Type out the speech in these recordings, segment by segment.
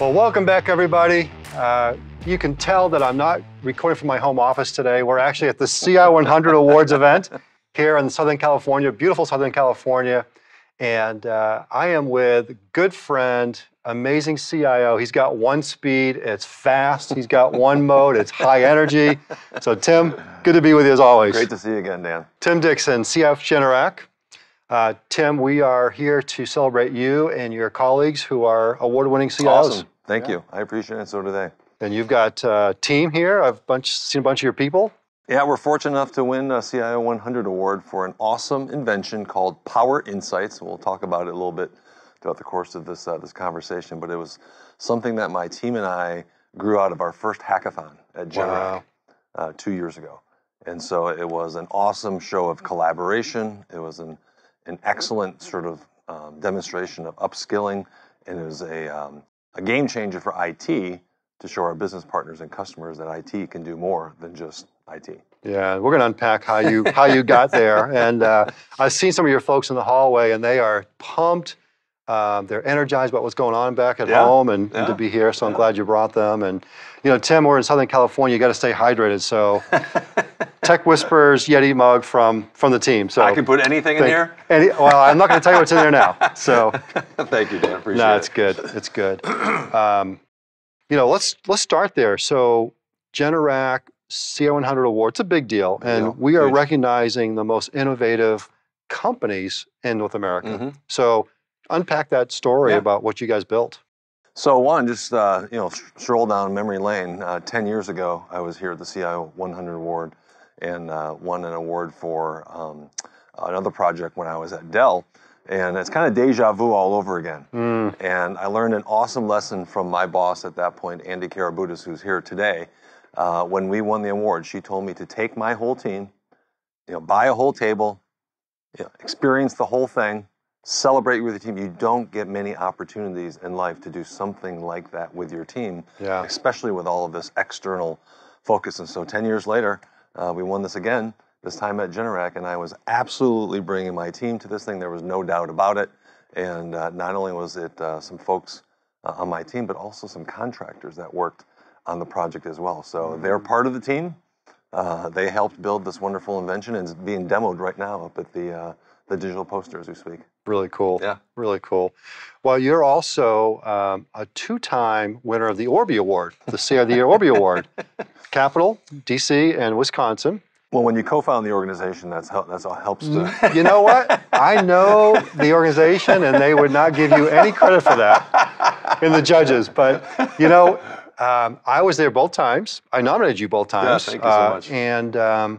Well, welcome back, everybody. You can tell that I'm not recording from my home office today. We're actually at the CIO 100 Awards event here in Southern California, beautiful Southern California. And I am with good friend, amazing CIO. He's got one speed, it's fast. He's got one mode, it's high energy. So Tim, good to be with you as always. Great to see you again, Dan. Tim Dickson, CIO of Generac. Tim, we are here to celebrate you and your colleagues who are award-winning CIOs. Awesome. Thank you. I appreciate it. So do they. And you've got a team here. I've seen a bunch of your people. Yeah, we're fortunate enough to win a CIO 100 award for an awesome invention called Power Insights. We'll talk about it a little bit throughout the course of this conversation, but it was something that my team and I grew out of our first hackathon at Generac 2 years ago. And so it was an awesome show of collaboration. It was an excellent sort of demonstration of upskilling, and it was a game changer for IT to show our business partners and customers that IT can do more than just IT. Yeah, we're going to unpack how you got there. And I've seen some of your folks in the hallway, and they are pumped. They're energized about what's going on back at home and to be here. So I'm glad you brought them. And you know, Tim, we're in Southern California. You got to stay hydrated. So Tech Whispers Yeti mug from the team. So I can put anything in here. Well, I'm not going to tell you what's in there now. So thank you, Dan. Appreciate it. No, it's good. It's good. You know, let's start there. So Generac CIO 100 Award, it's a big deal. And we are recognizing the most innovative companies in North America. So unpack that story about what you guys built. So one, just stroll down memory lane. 10 years ago, I was here at the CIO 100 Award and won an award for another project when I was at Dell. And it's kind of deja vu all over again. And I learned an awesome lesson from my boss at that point, Andy Karabutis, who's here today. When we won the award, she told me to take my whole team, buy a whole table, experience the whole thing, celebrate with your team. You don't get many opportunities in life to do something like that with your team, especially with all of this external focus. And so 10 years later, we won this again, this time at Generac, and I was absolutely bringing my team to this thing. There was no doubt about it. And not only was it some folks on my team, but also some contractors that worked on the project as well. So they're part of the team. They helped build this wonderful invention, and it's being demoed right now up at the digital poster as we speak. Really cool. Yeah. Really cool. Well, you're also a two-time winner of the Orby Award, the CIO Orby Award. Capital, DC, and Wisconsin. Well, when you co-found the organization, that's all helps to. You know what? I know the organization, and they would not give you any credit for that in the judges. But, I was there both times. I nominated you both times. Yeah, thank you so much. And I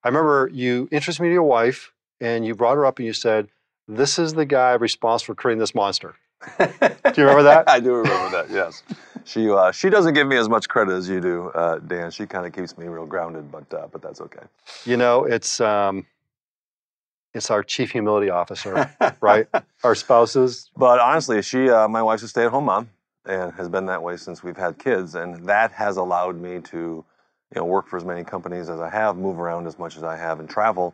remember you introduced me to your wife, and you brought her up and you said, "This is the guy responsible for creating this monster." Do you remember that? I do remember that, yes. She doesn't give me as much credit as you do, Dan. She kind of keeps me real grounded, but that's okay. It's our chief humility officer, right? Our spouses. But honestly, my wife's a stay-at-home mom and has been that way since we've had kids, and that has allowed me to, work for as many companies as I have, move around as much as I have, and travel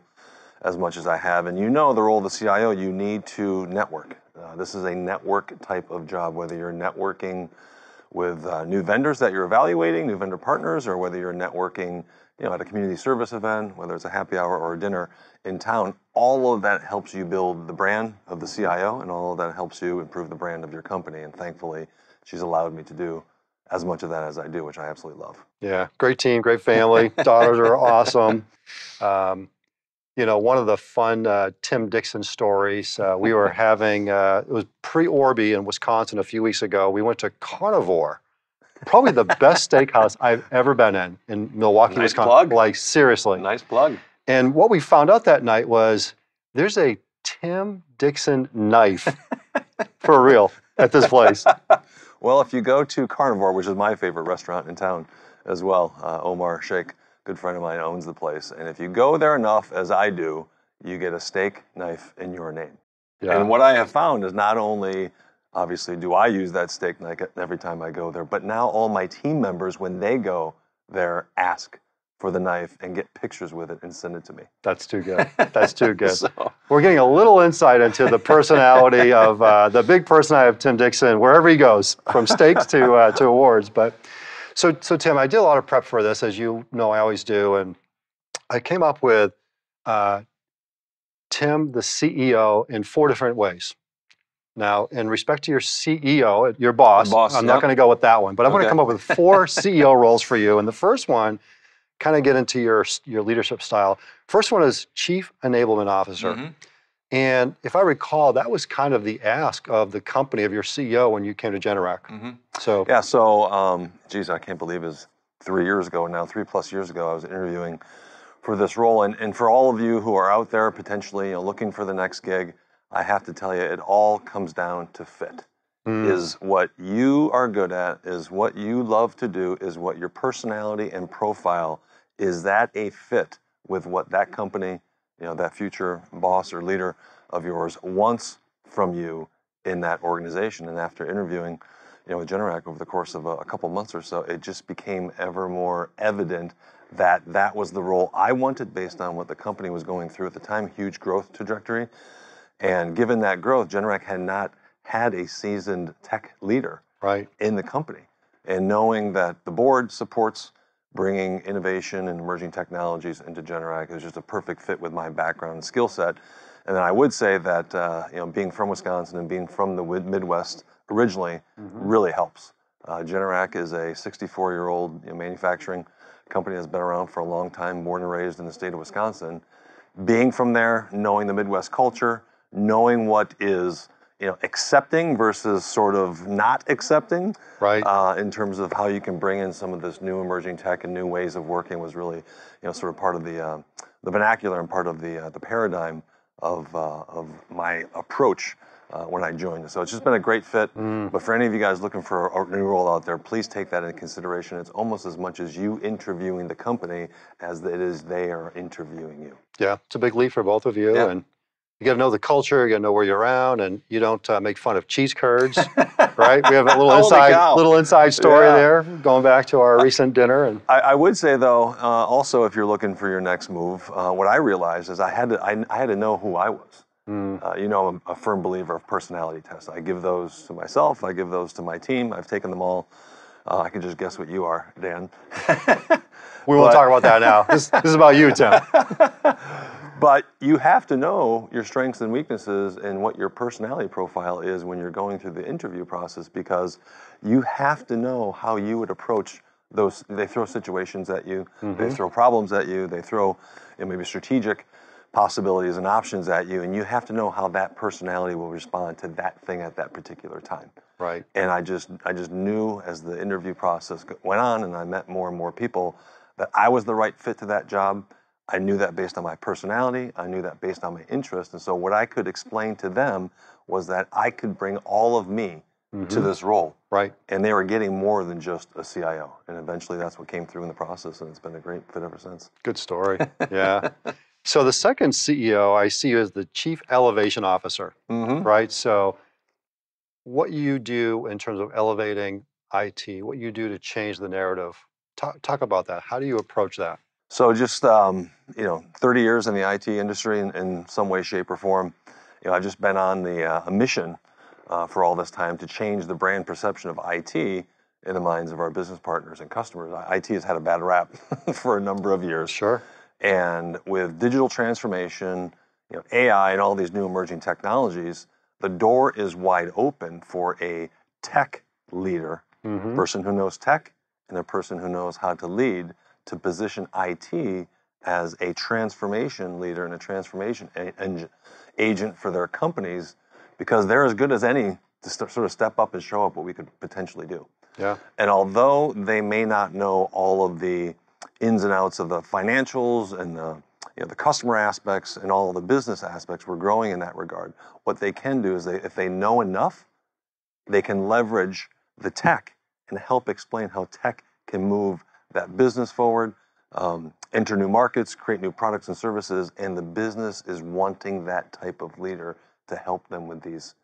as much as I have. And the role of the CIO, you need to network. This is a network type of job, whether you're networking with new vendors that you're evaluating, new vendor partners, or whether you're networking, at a community service event, whether it's a happy hour or a dinner in town. All of that helps you build the brand of the CIO, and all of that helps you improve the brand of your company. And thankfully, she's allowed me to do as much of that as I do, which I absolutely love. Yeah, great team, great family. Daughters are awesome. One of the fun Tim Dickson stories, we were having, it was pre-Orby in Wisconsin a few weeks ago. We went to Carnivore, probably the best steakhouse I've ever been in Milwaukee, Wisconsin. Plug. Like, seriously. Nice plug. And what we found out that night was there's a Tim Dickson knife, for real, at this place. Well, if you go to Carnivore, which is my favorite restaurant in town as well, Omar Sheikh, good friend of mine, owns the place. And if you go there enough, as I do, you get a steak knife in your name. Yeah. And what I have found is not only, obviously, do I use that steak knife every time I go there, but now all my team members, when they go there, ask for the knife and get pictures with it and send it to me. That's too good. That's too good. So, we're getting a little insight into the personality of the big personality of Tim Dickson, wherever he goes, from steaks to awards. But so Tim, I did a lot of prep for this, as you know I always do, and I came up with Tim, the CEO, in 4 different ways. Now, in respect to your CEO, your boss, I'm not going to go with that one, but I'm going to come up with 4 CEO roles for you. And the first one, kind of get into your leadership style. First one is Chief Enablement Officer. And if I recall, that was kind of the ask of the company, of your CEO, when you came to Generac. So yeah, so, geez, I can't believe it's 3 years ago now, 3+ years ago, I was interviewing for this role. And for all of you who are out there potentially looking for the next gig, I have to tell you, it all comes down to fit. Is what you are good at, is what you love to do, is what your personality and profile, is that a fit with what that company, that future boss or leader of yours wants from you in that organization? And after interviewing, with Generac over the course of a couple months or so, it just became ever more evident that that was the role I wanted based on what the company was going through at the time, huge growth trajectory. And given that growth, Generac had not had a seasoned tech leader in the company. And knowing that the board supports bringing innovation and emerging technologies into Generac is just a perfect fit with my background and skill set. And then I would say that being from Wisconsin and being from the Midwest originally really helps. Generac is a 64-year-old manufacturing company that's been around for a long time, born and raised in the state of Wisconsin. Being from there, knowing the Midwest culture, knowing what is accepting versus sort of not accepting, in terms of how you can bring in some of this new emerging tech and new ways of working was really, sort of part of the vernacular and part of the paradigm of my approach when I joined. So it's just been a great fit. But for any of you guys looking for a new role out there, please take that into consideration. It's almost as much as you interviewing the company as it is they are interviewing you. Yeah, it's a big leap for both of you. Yeah. And you got to know the culture, you got to know where you're around, and you don't make fun of cheese curds, right? We have a little inside story there, going back to our recent dinner. And I would say though, also if you're looking for your next move, what I realized is I had to know who I was. I'm a firm believer of personality tests. I give those to myself. I give those to my team. I've taken them all. I can just guess what you are, Dan. We won't talk about that now. This is about you, Tim. But you have to know your strengths and weaknesses and what your personality profile is when you're going through the interview process, because you have to know how you would approach those. They throw situations at you, they throw problems at you, they throw maybe strategic possibilities and options at you, and you have to know how that personality will respond to that thing at that particular time. Right. And I just knew as the interview process went on and I met more and more people that I was the right fit to that job. I knew that based on my personality. I knew that based on my interest. And so what I could explain to them was that I could bring all of me to this role. Right. And they were getting more than just a CIO. And eventually that's what came through in the process. And it's been a great fit ever since. Good story. Yeah. So the second CEO I see you as the Chief Elevation Officer, right? So what you do in terms of elevating IT, what you do to change the narrative, talk about that. How do you approach that? So just, 30 years in the IT industry in some way, shape, or form. I've just been on a mission for all this time to change the brand perception of IT in the minds of our business partners and customers. IT has had a bad rap for a number of years. Sure. And with digital transformation, AI and all these new emerging technologies, the door is wide open for a tech leader, person who knows tech and a person who knows how to lead, to position IT as a transformation leader and a transformation agent for their companies, because they're as good as any to sort of step up and show up what we could potentially do. Yeah. And although they may not know all of the ins and outs of the financials and the customer aspects and all of the business aspects, we're growing in that regard. What they can do is if they know enough, they can leverage the tech and help explain how tech can move that business forward, enter new markets, create new products and services, and the business is wanting that type of leader to help them with these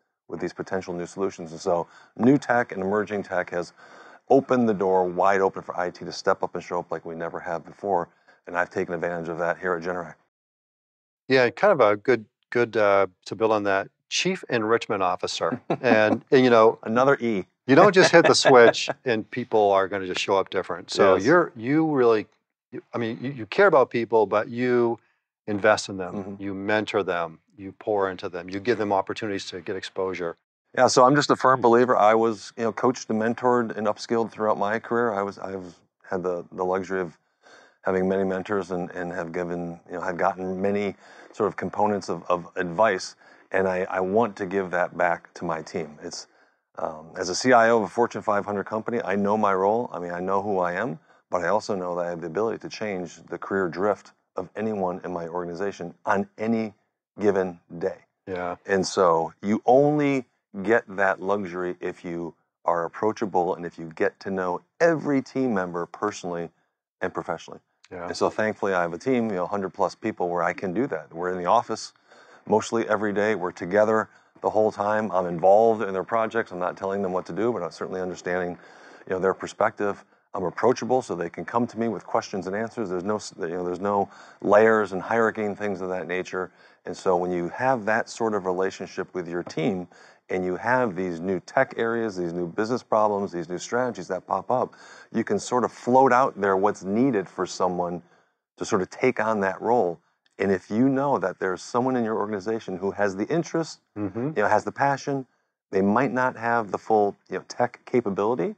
potential new solutions. And so new tech and emerging tech has opened the door wide open for IT to step up and show up like we never have before. and I've taken advantage of that here at Generac. Yeah, kind of a good to build on that. Chief Enrichment Officer, and you know, Another E. you don't just hit the switch and people are going to just show up different. So Yes. you really, I mean, you care about people, but you invest in them, Mm-hmm. you mentor them, you pour into them, you give them opportunities to get exposure. Yeah, so I'm just a firm believer. I was, coached and mentored and upskilled throughout my career. I've had the luxury of having many mentors and have given, had gotten many sort of components of advice, and I want to give that back to my team. It's as a CIO of a Fortune 500 company, I know my role. I mean, I know who I am, but I also know that I have the ability to change the career drift of anyone in my organization on any given day. Yeah. And so you only get that luxury if you are approachable and if you get to know every team member personally and professionally. Yeah. And so thankfully I have a team, 100 plus people where I can do that. We're in the office mostly every day. We're together the whole time. I'm involved in their projects. I'm not telling them what to do, but I'm certainly understanding, their perspective. I'm approachable so they can come to me with questions and answers. There's no layers and hierarchy and things of that nature. And so when you have that sort of relationship with your team and you have these new tech areas, these new business problems, these new strategies that pop up, you can sort of float out there what's needed for someone to sort of take on that role. And if you know that there's someone in your organization who has the interest, has the passion, they might not have the full tech capability,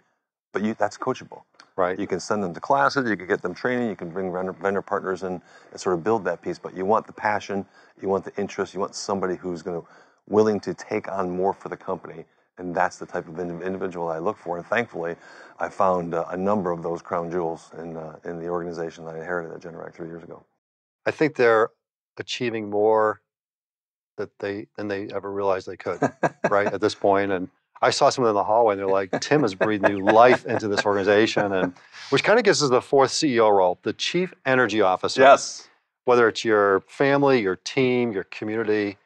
but that's coachable. Right. You can send them to classes, you can get them training, you can bring vendor partners in and sort of build that piece. But you want the passion, you want the interest, you want somebody who's willing to take on more for the company. And that's the type of individual I look for. And thankfully, I found a number of those crown jewels in the organization that I inherited at Generac 3 years ago. I think they're achieving more than they ever realized they could, right, at this point. And I saw someone in the hallway and they're like, Tim has breathed new life into this organization, and which kind of gives us the fourth CEO role, the Chief Energy Officer. Yes. Whether it's your family, your team, your community,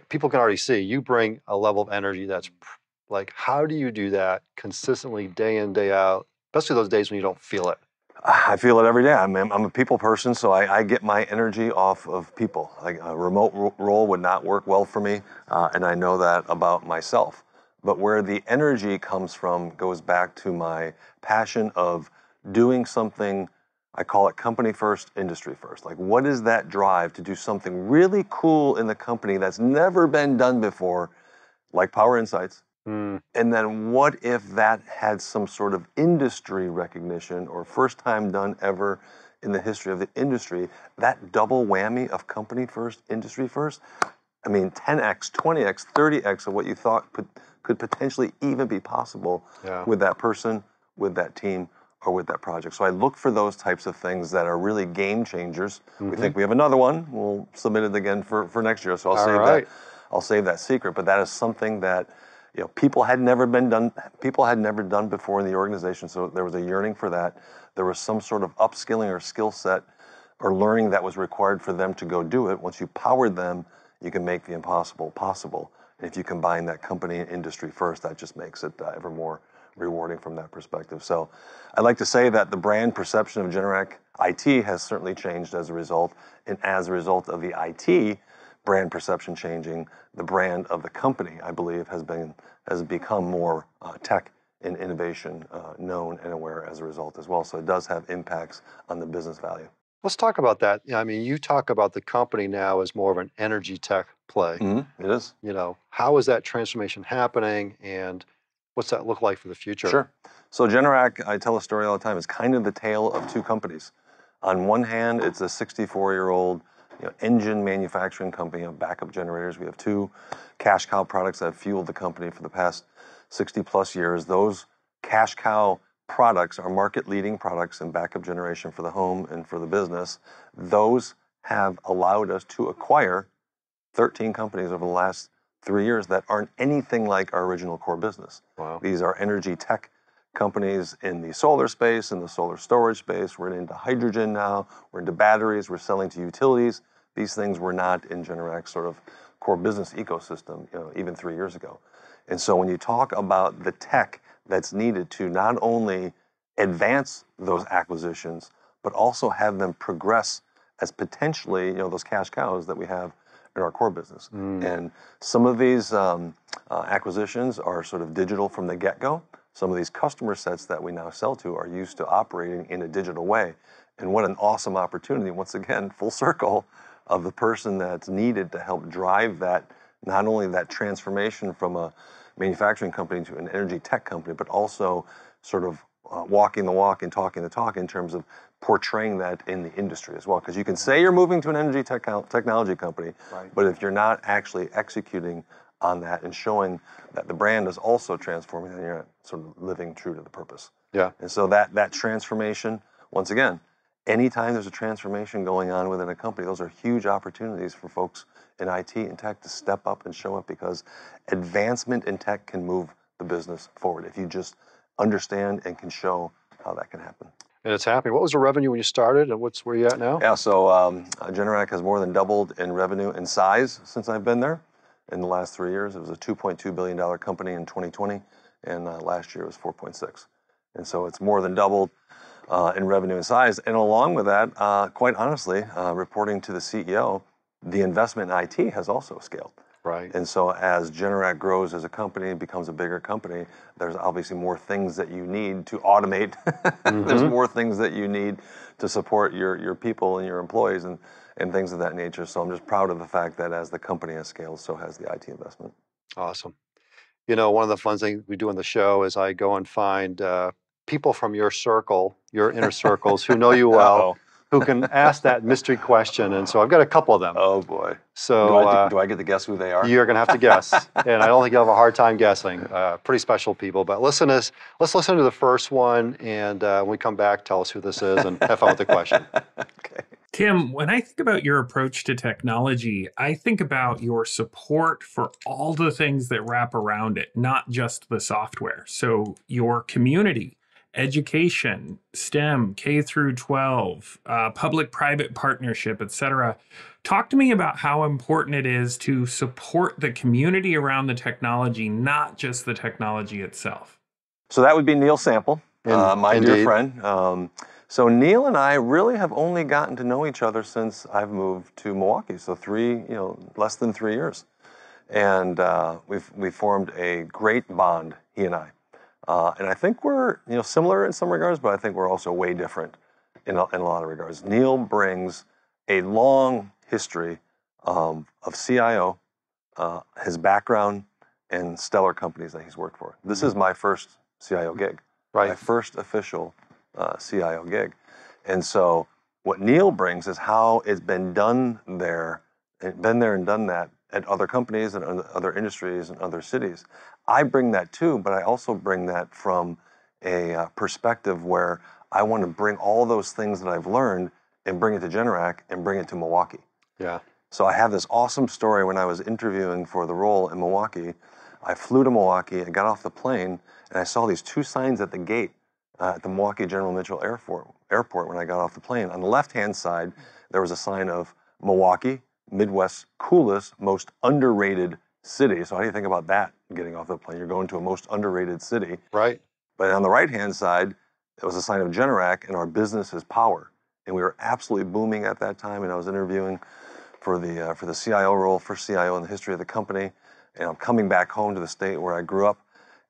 people can already see you bring a level of energy that's like, how do you do that consistently day in, day out, especially those days when you don't feel it? I feel it every day. I'm a people person, so I get my energy off of people. Like a remote role would not work well for me, and I know that about myself. But where the energy comes from goes back to my passion of doing something, I call it company first, industry first. Like, what is that drive to do something really cool in the company that's never been done before, like Power Insights? And then what if that had some sort of industry recognition or first time done ever in the history of the industry? That double whammy of company first, industry first, I mean, 10x, 20x, 30x of what you thought could potentially even be possible with that person, with that team, or with that project. So I look for those types of things that are really game changers. We think we have another one. We'll submit it again for next year. So I'll save that secret. But that is something that people had never done before in the organization. So there was a yearning for that. There was some sort of upskilling or skill set or learning that was required for them to go do it. Once you powered them, you can make the impossible possible. And if you combine that company and industry first, that just makes it ever more rewarding from that perspective. So I'd like to say that the brand perception of Generac IT has certainly changed as a result. And as a result of the IT brand perception changing, the brand of the company, I believe, has become more tech and innovation known and aware as a result as well. So it does have impacts on the business value. Let's talk about that. I mean, you talk about the company now as more of an energy tech play. It is. How is that transformation happening, and what's that look like for the future? Sure. So Generac, I tell a story all the time, is kind of the tale of two companies. On one hand, it's a 64-year-old engine manufacturing company of backup generators. We have two cash cow products that have fueled the company for the past 60 plus years. Those cash cow products are market leading products in backup generation for the home and for the business. Those have allowed us to acquire 13 companies over the last 3 years that aren't anything like our original core business. Wow. These are energy tech companies in the solar space, in the solar storage space. We're into hydrogen now. We're into batteries. We're selling to utilities. These things were not in Generac's sort of core business ecosystem, even 3 years ago. And so when you talk about the tech that's needed to not only advance those acquisitions, but also have them progress as potentially, those cash cows that we have in our core business. And some of these acquisitions are sort of digital from the get-go. Some of these customer sets that we now sell to are used to operating in a digital way. And what an awesome opportunity, once again, full circle, of the person that's needed to help drive that, not only that transformation from a manufacturing company to an energy tech company, but also sort of walking the walk and talking the talk in terms of portraying that in the industry as well. Because you can say you're moving to an energy technology company, right, but if you're not actually executing on that and showing that the brand is also transforming, then you're not sort of living true to the purpose. Yeah. And so that transformation, once again, anytime there's a transformation going on within a company, those are huge opportunities for folks in IT and tech to step up and show up, because advancement in tech can move the business forward if you just understand and can show how that can happen. And it's happening. What was the revenue when you started, and where you at now? Yeah, so Generac has more than doubled in revenue and size since I've been there. In the last 3 years, it was a $2.2 billion company in 2020, and last year it was 4.6. And so it's more than doubled in revenue and size. And along with that, quite honestly, reporting to the CEO, the investment in IT has also scaled. Right. And so as Generac grows as a company and becomes a bigger company, there's obviously more things that you need to automate. There's more things that you need to support your people and your employees and things of that nature. So I'm just proud of the fact that as the company has scaled, so has the IT investment. Awesome. One of the fun things we do on the show is I go and find people from your circle, your inner circles, who know you well, who can ask that mystery question. And so I've got a couple of them. Oh boy. So do I get to guess who they are? You're going to have to guess. And I don't think you'll have a hard time guessing. Pretty special people. But let's listen to the first one. And when we come back, tell us who this is and have fun with the question. Okay. Tim, when I think about your approach to technology, I think about your support for all the things that wrap around it, not just the software. So your community, education, STEM, K through 12, public-private partnership, etc. Talk to me about how important it is to support the community around the technology, not just the technology itself. So that would be Neil Sample, my dear friend. So Neil and I really have only gotten to know each other since I've moved to Milwaukee. So less than 3 years. And we've formed a great bond, he and I. And I think we're similar in some regards, but I think we're also way different in a lot of regards. Neil brings a long history of CIO, his background, and stellar companies that he's worked for. This is my first CIO gig, right? My first official CIO gig. And so what Neil brings is how it's been done there, and been there and done that at other companies and other industries and other cities. I bring that too, but I also bring that from a perspective where I want to bring all those things that I've learned and bring it to Generac and bring it to Milwaukee. Yeah. So I have this awesome story. When I was interviewing for the role in Milwaukee, I flew to Milwaukee and got off the plane, and I saw these two signs at the gate at the Milwaukee General Mitchell Airport when I got off the plane. On the left-hand side, there was a sign of Milwaukee, Midwest's coolest, most underrated city. So how do you think about that, getting off the plane? You're going to a most underrated city. Right. But on the right-hand side, there was a sign of Generac, and our business is power. And we were absolutely booming at that time, and I was interviewing for the CIO role, first CIO in the history of the company. And I'm coming back home to the state where I grew up.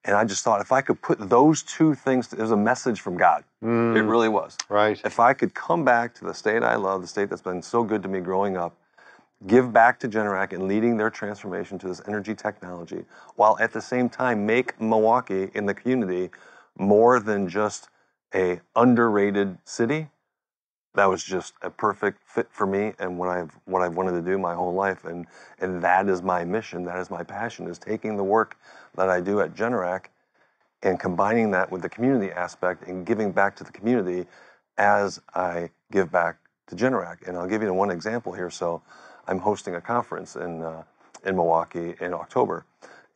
And I just thought, if I could put those two things, it was a message from God. It really was. Right. If I could come back to the state I love, the state that's been so good to me growing up, give back to Generac and leading their transformation to this energy technology, while at the same time make Milwaukee in the community more than just a underrated city, that was just a perfect fit for me and what I've wanted to do my whole life. And that is my mission, that is my passion, is taking the work that I do at Generac and combining that with the community aspect and giving back to the community as I give back to Generac. And I'll give you one example here. So I'm hosting a conference in Milwaukee in October.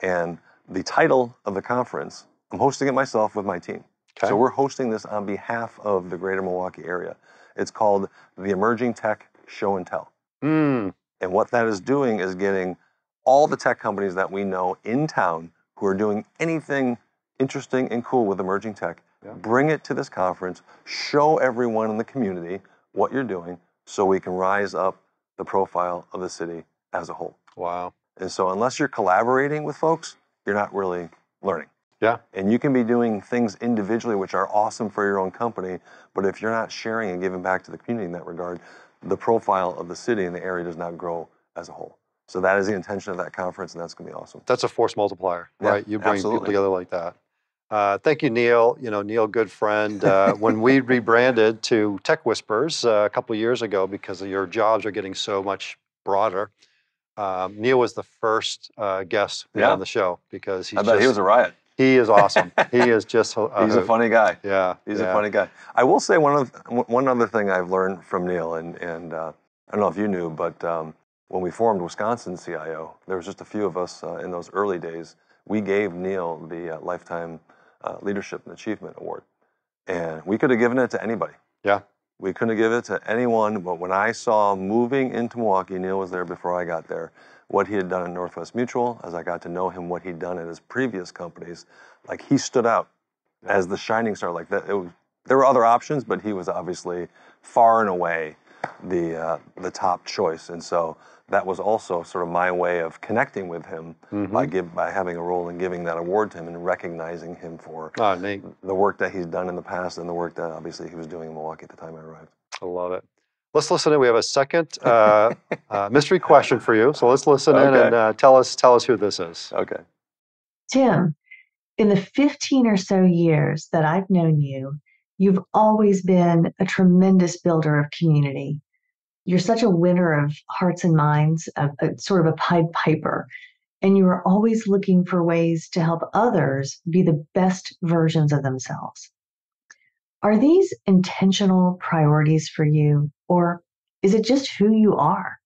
And the title of the conference, I'm hosting it myself with my team. Okay. So we're hosting this on behalf of the greater Milwaukee area. It's called the Emerging Tech Show and Tell. And what that is doing is getting all the tech companies that we know in town who are doing anything interesting and cool with emerging tech, Bring it to this conference, show everyone in the community what you're doing so we can rise up the profile of the city as a whole. Wow. And so unless you're collaborating with folks, you're not really learning. Yeah. And you can be doing things individually which are awesome for your own company, but if you're not sharing and giving back to the community in that regard, the profile of the city and the area does not grow as a whole. So that is the intention of that conference, and that's going to be awesome. That's a force multiplier, right? You bring absolutely. people together like that. Thank you, Neil. Neil, good friend. When we rebranded to Tech Whispers a couple of years ago, because your jobs are getting so much broader, Neil was the first guest we had on the show, because I bet he was a riot. He is awesome. He is just he's a funny guy. Yeah. He's a funny guy. I will say one other thing I've learned from Neil, and I don't know if you knew, but when we formed Wisconsin CIO, there was just a few of us in those early days. We gave Neil the Lifetime Leadership and Achievement Award. And we could have given it to anybody. Yeah. We couldn't have given it to anyone, but when I saw moving into Milwaukee, Neil was there before I got there, what he had done in Northwest Mutual, as I got to know him, what he'd done in his previous companies, like he stood out as the shining star. Like that, there were other options, but he was obviously far and away the top choice. And so that was also sort of my way of connecting with him by having a role in giving that award to him and recognizing him for the work that he's done in the past and the work that obviously he was doing in Milwaukee at the time I arrived. I love it. Let's listen in. We have a second mystery question for you. So let's listen in and tell us who this is. Okay. Tim, in the 15 or so years that I've known you, you've always been a tremendous builder of community. You're such a winner of hearts and minds, sort of a Pied Piper, and you are always looking for ways to help others be the best versions of themselves. Are these intentional priorities for you, or is it just who you are?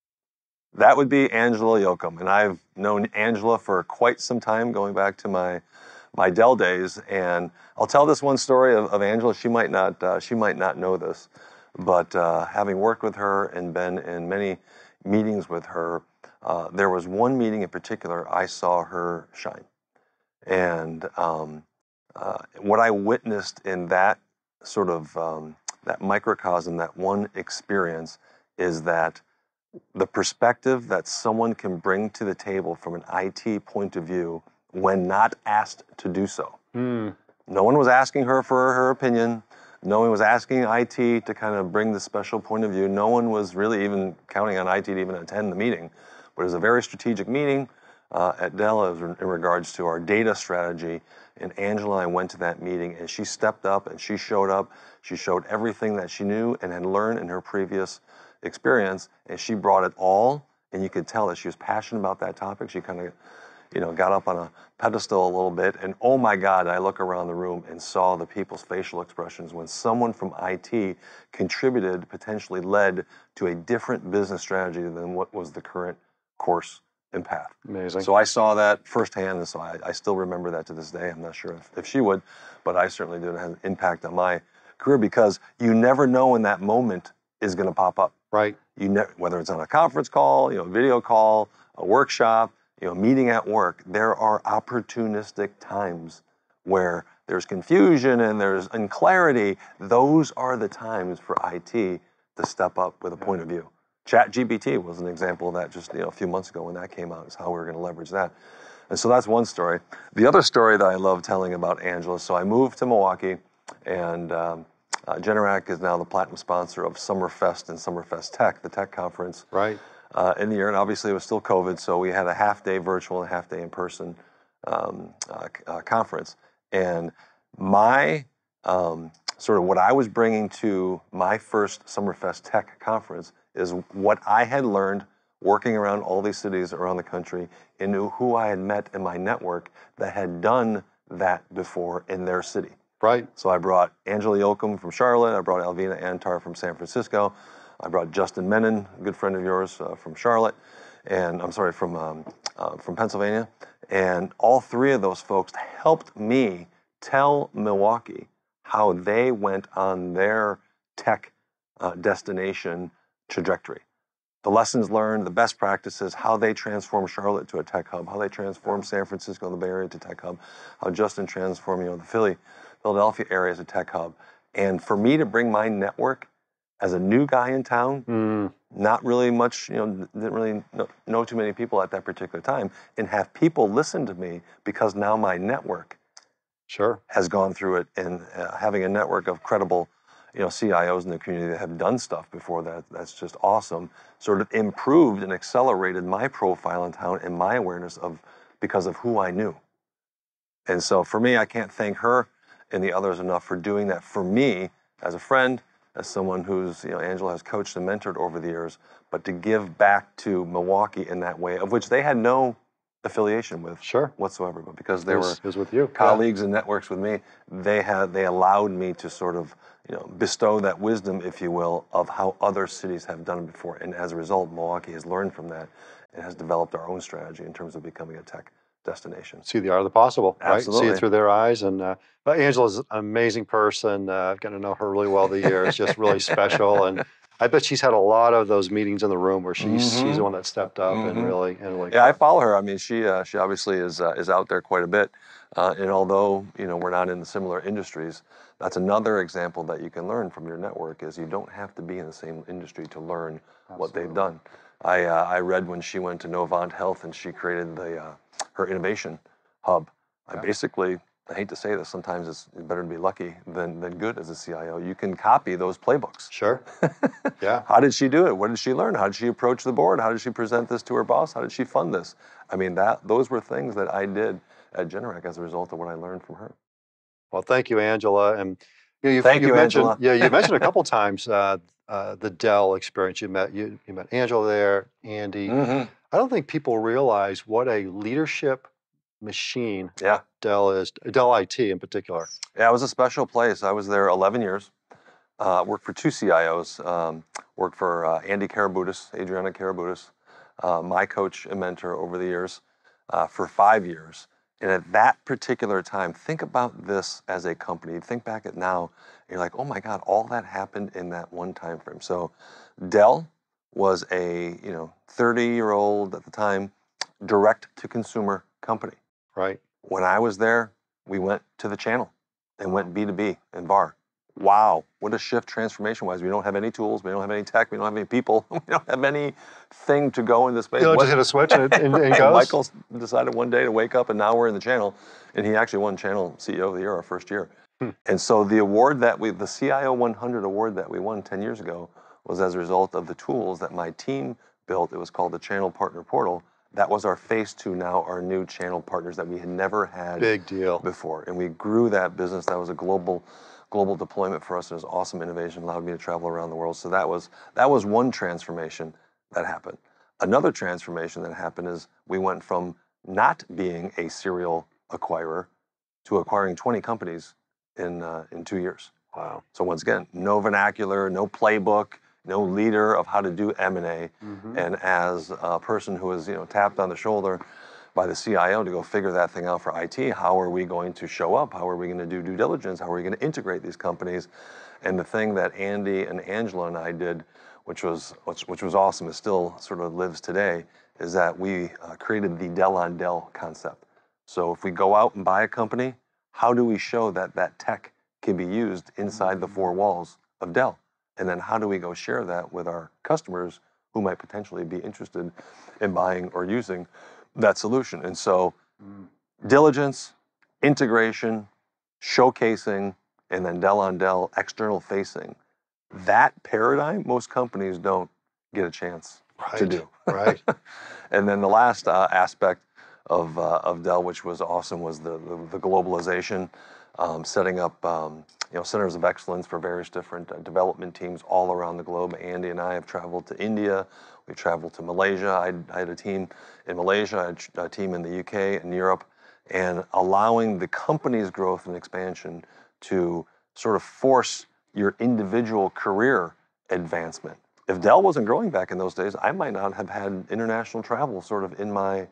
That would be Angela Yocum, and I've known Angela for quite some time, going back to my Dell days. And I'll tell this one story of Angela. She might not know this, but having worked with her and been in many meetings with her, there was one meeting in particular I saw her shine, and what I witnessed in that sort of that microcosm, that one experience, is that the perspective that someone can bring to the table from an IT point of view when not asked to do so. No one was asking her for her opinion. No one was asking IT to kind of bring the special point of view. No one was really even counting on IT to even attend the meeting. But it was a very strategic meeting at Dell in regards to our data strategy. And Angela and I went to that meeting, and she stepped up and she showed up. She showed everything that she knew and had learned in her previous experience, and she brought it all. And you could tell that she was passionate about that topic. She kind of got up on a pedestal a little bit, and oh my God, I look around the room and saw the people's facial expressions when someone from IT contributed, potentially led to a different business strategy than what was the current course and path. Amazing. So I saw that firsthand, and so I still remember that to this day. I'm not sure if she would, but I certainly did have an impact on my career, because you never know when that moment is going to pop up. Right. Whether it's on a conference call, video call, a workshop, meeting at work, there are opportunistic times where there's confusion and there's unclarity. Those are the times for IT to step up with a point of view. ChatGPT was an example of that just a few months ago when that came out, is how we were going to leverage that. And so that's one story. The other story that I love telling about Angela, so I moved to Milwaukee, and Generac is now the platinum sponsor of Summerfest and Summerfest Tech, the tech conference. Right. In the year, and obviously it was still COVID, so we had a half-day virtual and a half-day in-person conference. And my sort of what I was bringing to my first Summerfest Tech conference is what I had learned working around all these cities around the country, and who I had met in my network that had done that before in their city. Right. So I brought Angela Yocum from Charlotte. I brought Alvina Antar from San Francisco. I brought Justin Menon, a good friend of yours, from Charlotte, and I'm sorry, from Pennsylvania. And all three of those folks helped me tell Milwaukee how they went on their tech destination trajectory. the lessons learned, the best practices, how they transform Charlotte to a tech hub, how they transform San Francisco and the Bay Area to tech hub, how Justin transformed, the Philadelphia area as a tech hub. And for me to bring my network as a new guy in town, not really much, didn't really know too many people at that particular time, and have people listen to me because now my network has gone through it, and having a network of credible CIOs in the community that have done stuff before that's just awesome, sort of improved and accelerated my profile in town and my awareness because of who I knew. And so for me, I can't thank her and the others enough for doing that for me as a friend, as someone who's, Angela has coached and mentored over the years, but to give back to Milwaukee in that way, of which they had no affiliation with whatsoever, but because they were with you. colleagues and networks with me, they allowed me to sort of bestow that wisdom, if you will, of how other cities have done it before. And as a result, Milwaukee has learned from that and has developed our own strategy in terms of becoming a tech destination. See the art of the possible, Absolutely. right? See it through their eyes. And but Angela's an amazing person. I've gotten to know her really well the years, just really special. And I bet she's had a lot of those meetings in the room where she's the one that stepped up and really. Yeah, I follow her. I mean, she obviously is out there quite a bit. And although we're not in the similar industries, that's another example that you can learn from your network. Is you don't have to be in the same industry to learn what they've done. I read when she went to Novant Health and she created her innovation hub. I hate to say this, sometimes it's better to be lucky than good as a CIO. You can copy those playbooks. Sure. Yeah. How did she do it? What did she learn? How did she approach the board? How did she present this to her boss? How did she fund this? I mean, those were things that I did at Generac as a result of what I learned from her. Well, thank you, Angela. And you've mentioned, Angela. Yeah, you mentioned a couple times the Dell experience. You met Angela there, Andy. I don't think people realize what a leadership machine Dell is, Dell IT in particular. Yeah, it was a special place. I was there 11 years. Worked for two CIOs. Worked for Adriana Karabutis, my coach and mentor over the years, for 5 years. And at that particular time, think about this as a company. Think back at now, and you're like, oh my God, all that happened in that one time frame. So Dell was a 30-year-old at the time direct-to-consumer company. Right. When I was there, we went to the channel and went B2B and VAR. Wow, what a shift transformation-wise. We don't have any tools, we don't have any tech, we don't have any people, we don't have anything to go in this space. You don't just hit a switch and it goes? Michael decided one day to wake up and now we're in the channel, and he actually won Channel CEO of the Year our first year. And so the award the CIO 100 award that we won 10 years ago was as a result of the tools that my team built. It was called the Channel Partner Portal. That was our phase 2 now, our new channel partners that we had never had before. And we grew that business. That was a global deployment for us. It was awesome innovation, allowed me to travel around the world. So that was one transformation that happened. Another transformation that happened is we went from not being a serial acquirer to acquiring 20 companies in 2 years. Wow. So once again, no vernacular, no playbook, no leader of how to do M&A. And as a person who was tapped on the shoulder by the CIO to go figure that thing out for IT, how are we going to show up? How are we going to do due diligence? How are we going to integrate these companies? And the thing that Andy and Angela and I did, which was awesome, it still sort of lives today, is that we created the Dell on Dell concept. So if we go out and buy a company, how do we show that that tech can be used inside the four walls of Dell? And then how do we go share that with our customers who might potentially be interested in buying or using that solution? And so diligence, integration, showcasing, and then Dell on Dell external facing. That paradigm, most companies don't get a chance to do. Right. And then the last aspect of Dell, which was awesome, was the globalization, setting up centers of excellence for various different development teams all around the globe. Andy and I have traveled to India. We traveled to Malaysia. I had a team in Malaysia. I had a team in the UK and Europe, and allowing the company's growth and expansion to sort of force your individual career advancement. If Dell wasn't growing back in those days, I might not have had international travel sort of in my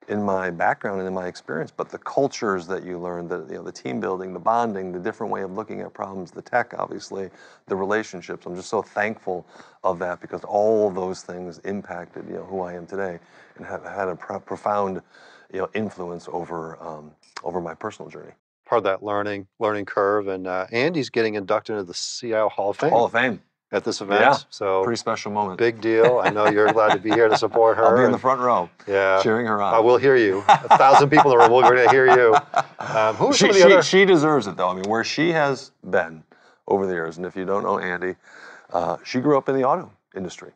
in my background and in my experience, but the cultures that you learn, the team building, the bonding, the different way of looking at problems, the tech, obviously, the relationships. I'm just so thankful of that because all of those things impacted, who I am today and have had a profound, influence over my personal journey. Part of that learning curve, and Andy's getting inducted into the CIO Hall of Fame. Hall of Fame. At this event. Yeah, so pretty special moment. Big deal. I know you're glad to be here to support her. I'll be in the front row, yeah, cheering her on. I will hear you. 1,000 people in the room, we're going to hear you. Who are some of the other? She deserves it, though. I mean, where she has been over the years, and if you don't know Andy, she grew up in the auto industry.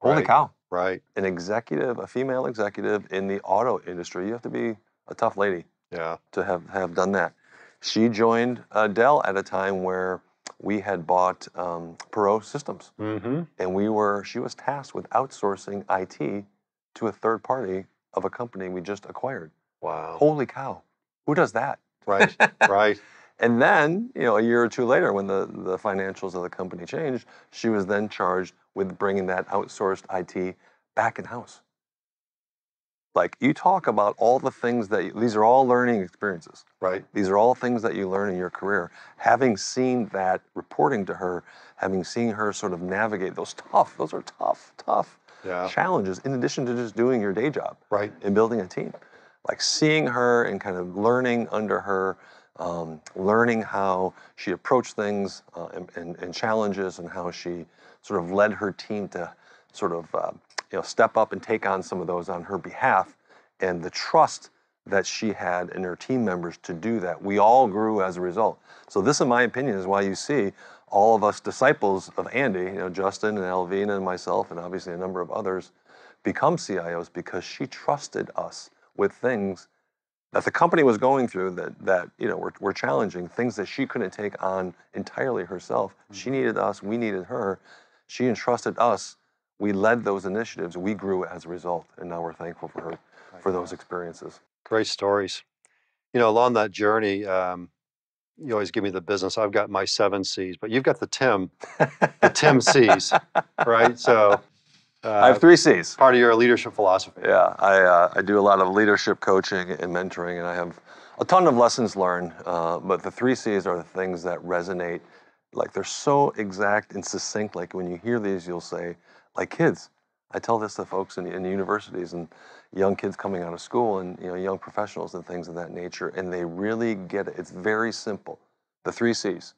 Holy cow. Right. A female executive in the auto industry. You have to be a tough lady to have done that. She joined Dell at a time where we had bought Pro Systems, and she was tasked with outsourcing IT to a third party of a company we just acquired. Wow! Holy cow! Who does that? Right, right. And then, a year or two later, when the financials of the company changed, she was then charged with bringing that outsourced IT back in house. Like, you talk about all the things these are all learning experiences. Right. These are all things that you learn in your career. Having seen that, reporting to her, having seen her sort of navigate those are tough challenges, in addition to just doing your day job. Right. And building a team. Like, seeing her and kind of learning under her, learning how she approached things and challenges, and how she sort of led her team to sort of step up and take on some of those on her behalf, and the trust that she had in her team members to do that. We all grew as a result. So this, in my opinion, is why you see all of us disciples of Andy, Justin and Alvina and myself, and obviously a number of others, become CIOs because she trusted us with things that the company was going through that were challenging, things that she couldn't take on entirely herself. She needed us, we needed her. She entrusted us. We led those initiatives. We grew as a result, and now we're thankful for her for those experiences. Great stories. Along that journey, you always give me the business. I've got my 7 C's, but you've got the Tim C's, right? So I have 3 C's. Part of your leadership philosophy. Yeah, I do a lot of leadership coaching and mentoring, and I have a ton of lessons learned. But the 3 C's are the things that resonate. Like, they're so exact and succinct. Like, when you hear these, you'll say, like kids. I tell this to folks in universities and young kids coming out of school, and young professionals and things of that nature, and they really get it. It's very simple. The 3 C's.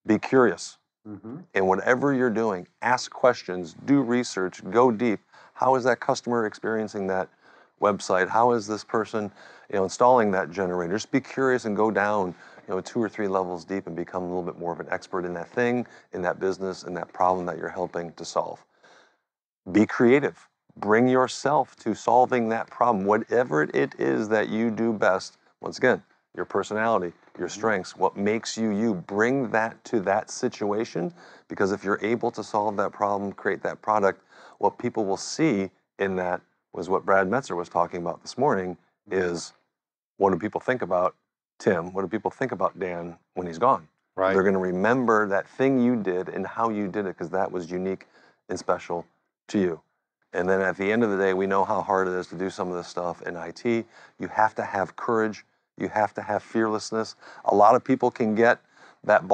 Be curious. And whatever you're doing, ask questions, do research, go deep. How is that customer experiencing that website? How is this person installing that generator? Just be curious and go down 2 or 3 levels deep and become a little bit more of an expert in that thing, in that business, in that problem that you're helping to solve. Be creative. Bring yourself to solving that problem, whatever it is that you do best. Once again, your personality, your strengths, what makes you you. Bring that to that situation, because if you're able to solve that problem, create that product, what people will see in that was what Brad Metzer was talking about this morning, is what do people think about Tim? What do people think about Dan when he's gone? Right. They're going to remember that thing you did and how you did it, because that was unique and special to you. And then at the end of the day, we know how hard it is to do some of this stuff in IT. You have to have courage. You have to have fearlessness. A lot of people can get that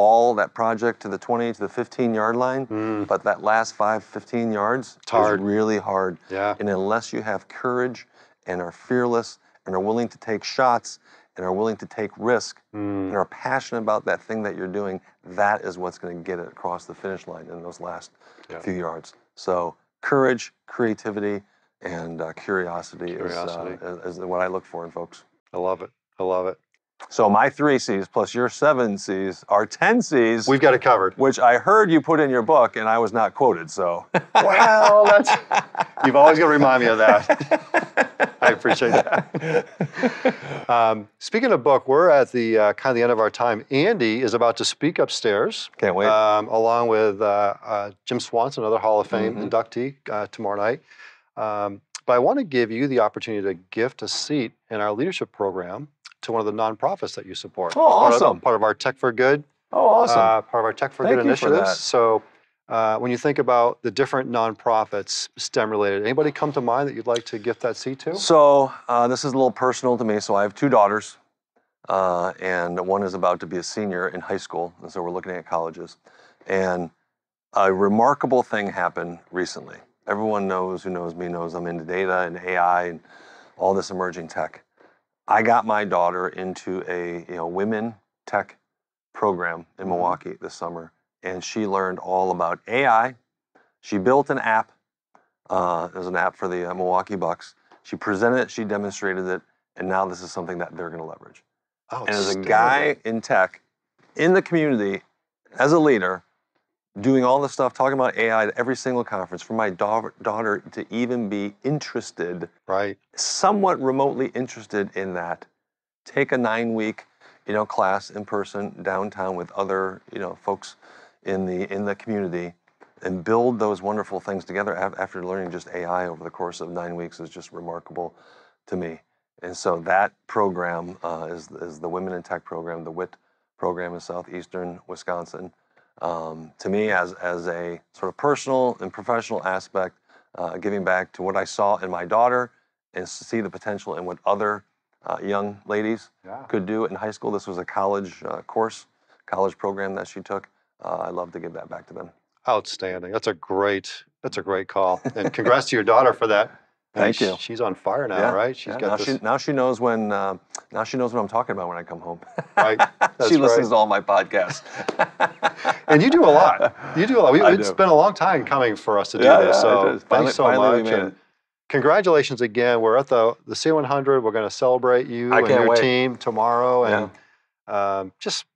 project to the 20 to the 15-yard line, but that last 15 yards is really hard. Yeah. And unless you have courage and are fearless and are willing to take shots and are willing to take risk and are passionate about that thing that you're doing, that is what's going to get it across the finish line in those last few yards. So courage, creativity, and curiosity is what I look for in folks. I love it. I love it. So my 3 C's plus your 7 C's are 10 C's. We've got it covered. Which I heard you put in your book, and I was not quoted, so. Well, you've always got to remind me of that. I appreciate that. Speaking of book, we're at the kind of the end of our time. Andy is about to speak upstairs. Can't wait. Along with Jim Swanson, another Hall of Fame inductee, tomorrow night. But I want to give you the opportunity to gift a seat in our leadership program to one of the nonprofits that you support. Oh, awesome. Part of our Tech for Good. Oh, awesome. Part of our Tech for Good initiatives. So when you think about the different nonprofits STEM related, anybody come to mind that you'd like to gift that seat to? So this is a little personal to me. So I have 2 daughters, and one is about to be a senior in high school, and so we're looking at colleges. And a remarkable thing happened recently. Everyone knows, who knows me, knows I'm into data and AI and all this emerging tech. I got my daughter into a women tech program in Milwaukee this summer, and she learned all about AI. She built an app. It was an app for the Milwaukee Bucks. She presented it, she demonstrated it, and now this is something that they're going to leverage. And as a guy in tech, in the community, as a leader, doing all this stuff, talking about AI at every single conference, for my daughter to even be interested, somewhat remotely interested in that, take a 9-week, class in person downtown with other, folks in the community, and build those wonderful things together after learning just AI over the course of 9 weeks is just remarkable to me. And so that program is the Women in Tech program, the WIT program in southeastern Wisconsin. To me, as a sort of personal and professional aspect, giving back to what I saw in my daughter and to see the potential in what other young ladies could do in high school. This was a college college program that she took. I'd love to give that back to them. Outstanding. That's a great call. And congrats to your daughter for that. Thank you. She's on fire now, right? She's got this. Now she knows when. Now she knows what I'm talking about when I come home. Right. She listens to all my podcasts. And you do a lot. It's been a long time coming for us to do this. So thanks so much. And congratulations again. We're at the C100. We're going to celebrate you and your team tomorrow, and just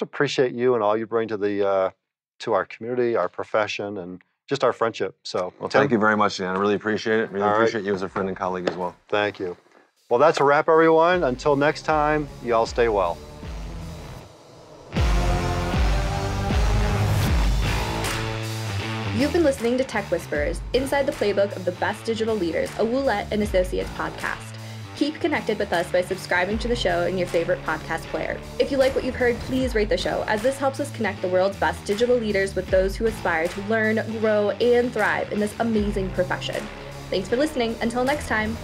appreciate you and all you bring to our community, our profession, and just our friendship. So, well, Tim, thank you very much, Dan. I really appreciate it. Really appreciate you as a friend and colleague as well. Thank you. Well, that's a wrap, everyone. Until next time, y'all stay well. You've been listening to Tech Whisperers, inside the playbook of the best digital leaders, a Woolette and Associates podcast. Keep connected with us by subscribing to the show in your favorite podcast player. If you like what you've heard, please rate the show, as this helps us connect the world's best digital leaders with those who aspire to learn, grow, and thrive in this amazing profession. Thanks for listening. Until next time.